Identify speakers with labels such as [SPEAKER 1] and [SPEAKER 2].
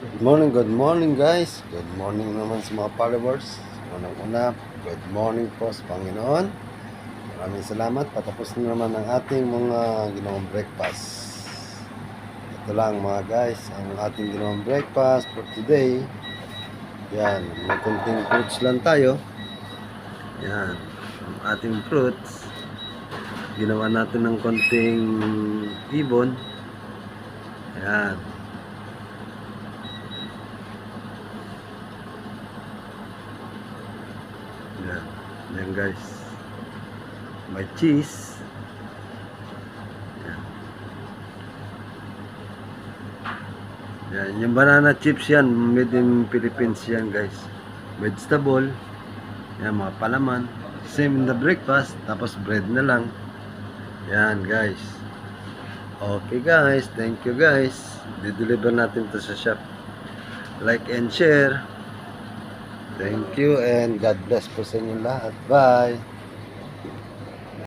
[SPEAKER 1] Good morning guys. Good morning naman sa mga followers. Unang-una, good morning po sa Panginoon. Maraming salamat. Patapos na naman ang ating mga ginawang breakfast. Ito lang mga guys, ang ating ginawang breakfast for today. Yan, may konting fruits lang tayo. Yan, ang ating fruits. Ginawa natin ng konting ibon. Yan. Yan, yan guys. May cheese. Yan. Yan, yung banana chips yan, made in Philippines yan guys. Vegetable. Yan, mga palaman. Same in the breakfast. Tapos bread na lang. Yan guys. Okay guys, thank you guys. Dideliver natin to sa shop. Like and share. Thank you and God bless po sa inyo lahat. Bye.